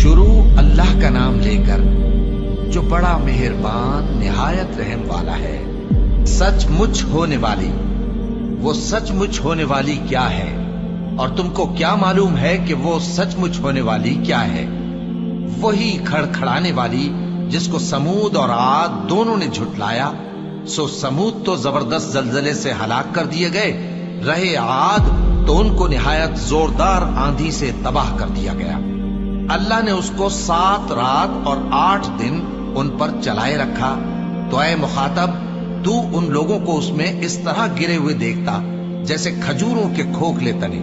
شروع اللہ کا نام لے کر جو بڑا مہربان نہایت رحم والا ہے۔ سچ مچ ہونے والی، وہ سچ مچ ہونے والی کیا ہے؟ اور تم کو کیا معلوم ہے کہ وہ سچ مچ ہونے والی کیا ہے؟ وہی کھڑکھڑانے والی جس کو سمود اور عاد دونوں نے جھٹلایا۔ سو سمود تو زبردست زلزلے سے ہلاک کر دیے گئے، رہے عاد تو ان کو نہایت زوردار آندھی سے تباہ کر دیا گیا۔ اللہ نے اس کو 7 رات اور 8 دن ان پر چلائے رکھا۔ تو اے مخاطب، تو ان لوگوں کو اس میں اس طرح گرے ہوئے دیکھتا جیسے کھجوروں کے کھوکھلے تنے،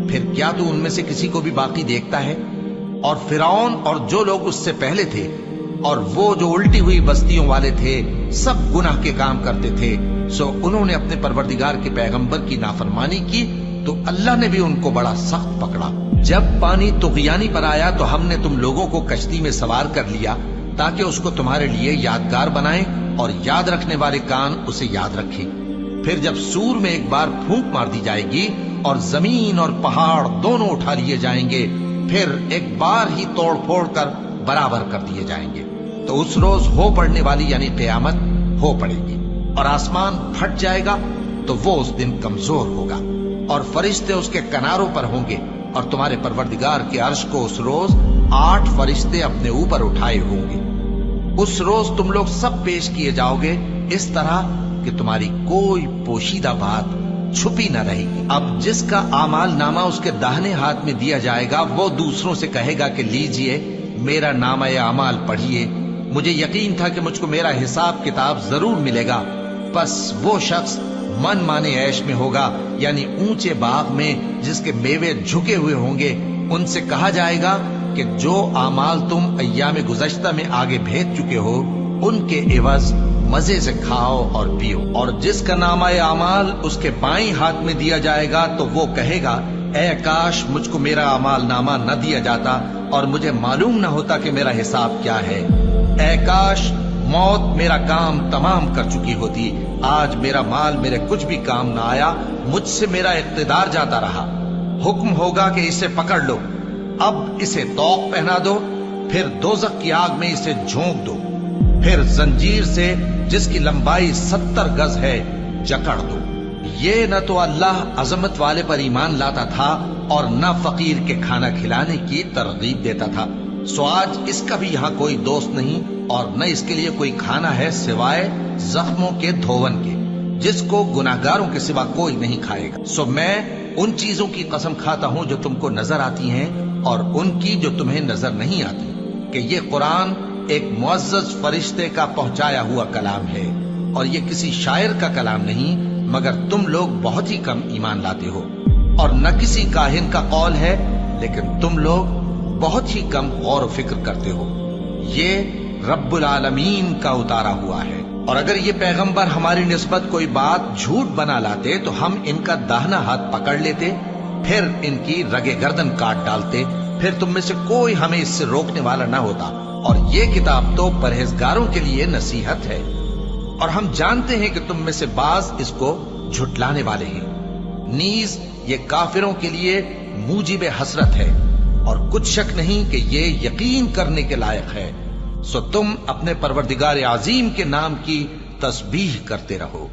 پھر کیا تو ان میں سے کسی کو بھی باقی دیکھتا ہے؟ اور فرعون اور جو لوگ اس سے پہلے تھے اور وہ جو الٹی ہوئی بستیوں والے تھے سب گناہ کے کام کرتے تھے، سو انہوں نے اپنے پروردگار کے پیغمبر کی نافرمانی کی تو اللہ نے بھی ان کو بڑا سخت پکڑا۔ جب پانی طغیانی پر آیا تو ہم نے تم لوگوں کو کشتی میں سوار کر لیا تاکہ اس کو تمہارے لیے یادگار بنائیں اور یاد رکھنے والے کان اسے یاد رکھیں۔ پھر جب سور میں ایک بار پھونک مار دی جائے گی اور زمین اور پہاڑ دونوں اٹھا لیے جائیں گے، پھر ایک بار ہی توڑ پھوڑ کر برابر کر دیے جائیں گے، تو اس روز ہو پڑنے والی یعنی قیامت ہو پڑے گی، اور آسمان پھٹ جائے گا تو وہ اس دن کمزور ہوگا، اور فرشتے اس کے کناروں پر ہوں گے، اور تمہارے پروردگار کے عرش کو اس روز 8 فرشتے اپنے اوپر اٹھائے ہوں گے۔ اس روز تم لوگ سب پیش کیے جاؤ گے اس طرح کہ تمہاری کوئی پوشیدہ بات چھپی نہ رہے گی۔ اب جس کا اعمال نامہ اس کے داہنے ہاتھ میں دیا جائے گا وہ دوسروں سے کہے گا کہ لیجئے میرا نامہ اعمال پڑھیے، مجھے یقین تھا کہ مجھ کو میرا حساب کتاب ضرور ملے گا۔ بس وہ شخص من مانے عیش میں ہوگا، یعنی اونچے باغ میں جس کے میوے جھکے ہوئے ہوں گے۔ ان سے کہا جائے گا کہ جو اعمال تم ایام گزشتہ میں آگے بھیج چکے ہو ان کے عوض مزے سے کھاؤ اور پیو۔ اور جس کا نامہ اعمال اس کے بائیں ہاتھ میں دیا جائے گا تو وہ کہے گا اے کاش مجھ کو میرا اعمال نامہ نہ دیا جاتا اور مجھے معلوم نہ ہوتا کہ میرا حساب کیا ہے۔ اے کاش موت میرا کام تمام کر چکی ہوتی، آج میرا مال میرے کچھ بھی کام نہ آیا، مجھ سے میرا اقتدار جاتا رہا۔ حکم ہوگا کہ اسے پکڑ لو، اب اسے طوق پہنا دو، پھر دوزخ کی آگ میں اسے جھونک دو، پھر زنجیر سے جس کی لمبائی 70 گز ہے جکڑ دو۔ یہ نہ تو اللہ عظمت والے پر ایمان لاتا تھا اور نہ فقیر کے کھانا کھلانے کی ترغیب دیتا تھا، سو آج اس کا بھی یہاں کوئی دوست نہیں اور نہ اس کے لیے کوئی کھانا ہے سوائے زخموں کے دھون کے، جس کو گناہگاروں کے سوا کوئی نہیں کھائے گا۔ سو میں ان چیزوں کی قسم کھاتا ہوں جو تم کو نظر آتی ہیں اور ان کی جو تمہیں نظر نہیں آتی، کہ یہ قرآن ایک معزز فرشتے کا پہنچایا ہوا کلام ہے، اور یہ کسی شاعر کا کلام نہیں، مگر تم لوگ بہت ہی کم ایمان لاتے ہو، اور نہ کسی کاہن کا قول ہے، لیکن تم لوگ بہت ہی کم غور و فکر کرتے ہو۔ یہ رب العالمین کا اتارا ہوا ہے، اور اگر یہ پیغمبر ہماری نسبت کوئی بات جھوٹ بنا لاتے تو ہم ان کا داہنا ہاتھ پکڑ لیتے، پھر ان کی رگے گردن کاٹ ڈالتے، پھر تم میں سے کوئی ہمیں اس سے روکنے والا نہ ہوتا۔ اور یہ کتاب تو پرہیزگاروں کے لیے نصیحت ہے، اور ہم جانتے ہیں کہ تم میں سے بعض اس کو جھٹلانے والے ہیں، نیز یہ کافروں کے لیے موجب حسرت ہے، اور کچھ شک نہیں کہ یہ یقین کرنے کے لائق ہے۔ سو تم اپنے پروردگار عظیم کے نام کی تسبیح کرتے رہو۔